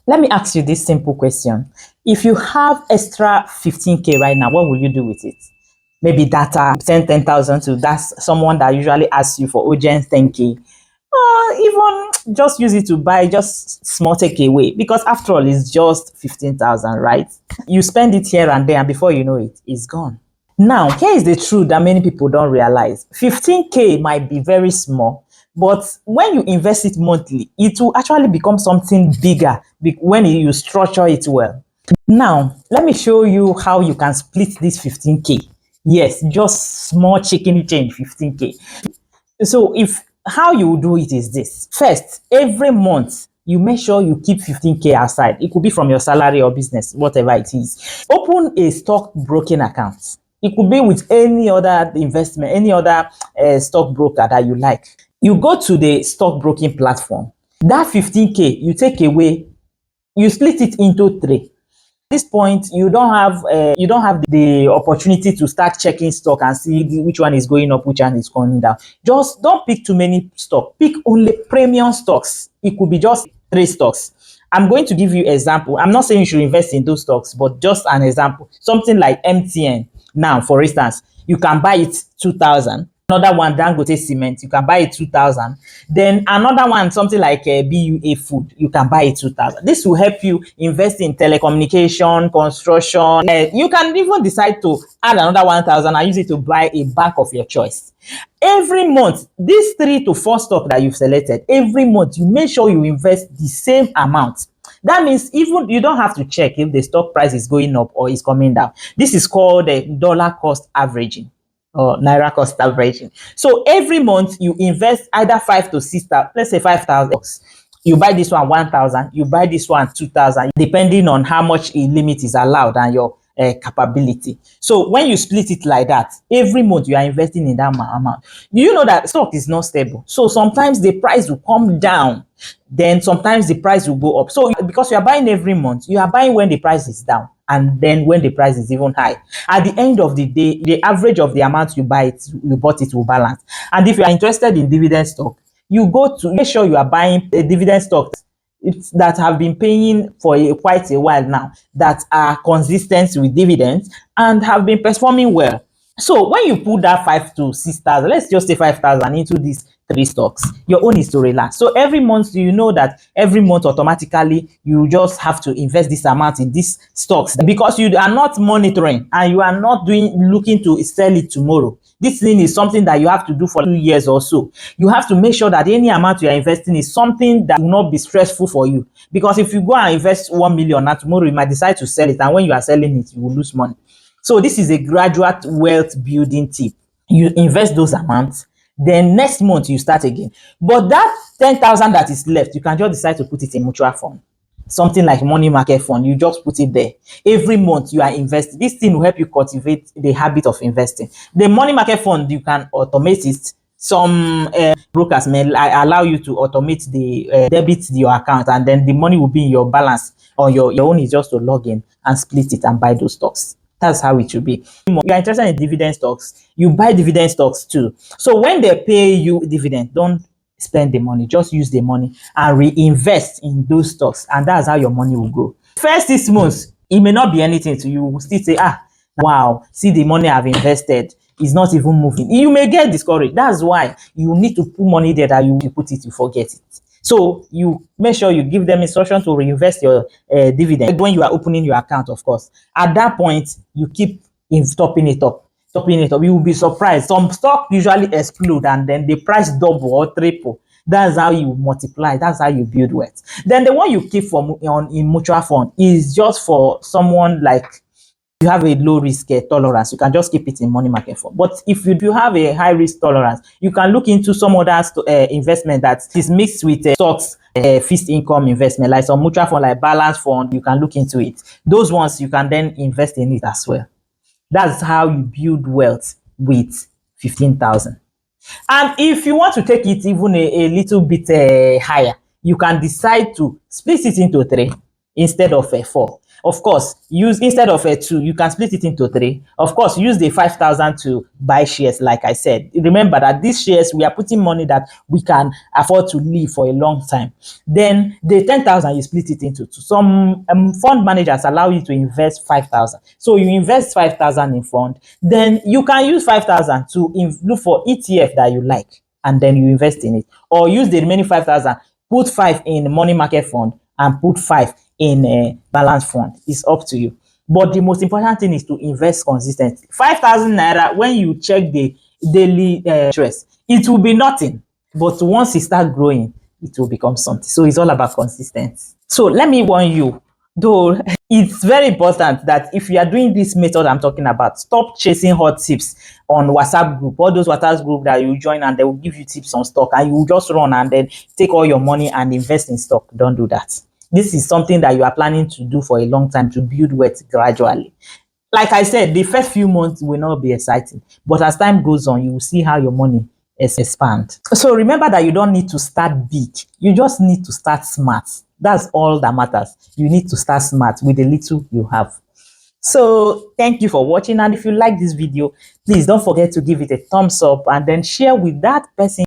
Let me ask you this simple question. If you have extra 15K right now, what will you do with it? Maybe data, send 10,000 to that's someone that usually asks you for urgent 10K. Or even just use it to buy just small takeaway because after all, it's just 15,000, right? You spend it here and there, and before you know it, it's gone. Now, here is the truth that many people don't realize. 15K might be very small, but when you invest it monthly, it will actually become something bigger when you structure it well. Now, let me show you how you can split this 15K. Yes, just small chicken change 15K. So if how you do it is this. First, every month you make sure you keep 15K aside. It could be from your salary or business, whatever it is. Open a stock broking account. It could be with any other investment, any other stock broker that you like. You go to the stock broking platform. That 15K you take away, you split it into three. At this point, you don't have the opportunity to start checking stock and see which one is going up, which one is going down. Just don't pick too many stock. Pick only premium stocks. It could be just 3 stocks. I'm going to give you an example. I'm not saying you should invest in those stocks, but just an example. Something like MTN. Now, for instance, you can buy it 2,000. Another one, Dangote Cement, you can buy it 2,000. Then another one, something like BUA Food, you can buy it 2,000. This will help you invest in telecommunication, construction. You can even decide to add another 1,000 and use it to buy a bank of your choice. Every month, these 3 to 4 stocks that you've selected, every month you make sure you invest the same amount. That means even you don't have to check if the stock price is going up or is coming down. This is called dollar cost averaging or Naira cost averaging. So every month you invest either 5 to 6, let's say 5,000. You buy this one 1,000, you buy this one 2,000, depending on how much a limit is allowed and your capability. So when you split it like that, every month you are investing in that amount. Do you know that stock is not stable? So sometimes the price will come down, then sometimes the price will go up. So because you are buying every month, you are buying when the price is down and then when the price is even high. At the end of the day, the average of the amount you bought it will balance. And if you are interested in dividend stock, you go to make sure you are buying a dividend stock that have been paying for quite a while now, that are consistent with dividends and have been performing well. So when you put that 5 to 6,000, let's just say 5,000 into these 3 stocks, your own is to relax. So every month, you know that every month automatically you just have to invest this amount in these stocks because you are not monitoring and you are not looking to sell it tomorrow. This thing is something that you have to do for 2 years or so. You have to make sure that any amount you are investing is something that will not be stressful for you. Because if you go and invest 1 million now, tomorrow you might decide to sell it, and when you are selling it, you will lose money. So this is a gradual wealth building tip. You invest those amounts, then next month you start again. But that 10,000 that is left, you can just decide to put it in mutual fund. Something like money market fund, you just put it there. Every month you are investing. This thing will help you cultivate the habit of investing. The money market fund, you can automate it. Some brokers may allow you to automate the debit your account, and then the money will be in your balance, or your own is just to log in and split it and buy those stocks. That's how it should be. If you are interested in dividend stocks, you buy dividend stocks too. So when they pay you dividend, don't spend the money, just use the money and reinvest in those stocks, and that's how your money will grow. First 6 months, it may not be anything to you. You will still say, wow, see the money I've invested is not even moving. You may get discouraged. That's why you need to put money there that you put it, you forget it. So you make sure you give them instruction to reinvest your dividend when you are opening your account, of course. At that point, you keep topping it up. You will be surprised. Some stock usually explode and then the price double or triple. That's how you multiply. That's how you build wealth. Then the one you keep in mutual fund is just for someone like you have a low risk tolerance. You can just keep it in money market fund. But if you have a high risk tolerance, you can look into some other investment that is mixed with stocks, fixed income investment, like some mutual fund, like balance fund. You can look into it. Those ones you can then invest in it as well. That's how you build wealth with 15,000. And if you want to take it even a little bit higher, you can decide to split it into 3. instead of a 4. Of course, use instead of a 2, you can split it into 3. Of course, use the 5,000 to buy shares, like I said. Remember that these shares, we are putting money that we can afford to live for a long time. Then the 10,000, you split it into 2. Some fund managers allow you to invest 5,000. So you invest 5,000 in fund, then you can use 5,000 to look for ETF that you like, and then you invest in it. Or use the remaining 5,000, put 5 in money market fund and put 5 in a balance fund. It's up to you. But the most important thing is to invest consistently. 5,000 naira, when you check the daily interest, it will be nothing. But once it start growing, it will become something. So it's all about consistency. So let me warn you, though, it's very important that if you are doing this method I'm talking about, stop chasing hot tips on WhatsApp group, all those WhatsApp group that you join and they will give you tips on stock, and you will just run and then take all your money and invest in stock. Don't do that. This is something that you are planning to do for a long time, to build wealth gradually. Like I said, the first few months will not be exciting, but as time goes on, you will see how your money expand. So remember that you don't need to start big. You just need to start smart. That's all that matters. You need to start smart with the little you have. So thank you for watching, and if you like this video, please don't forget to give it a thumbs up and then share with that person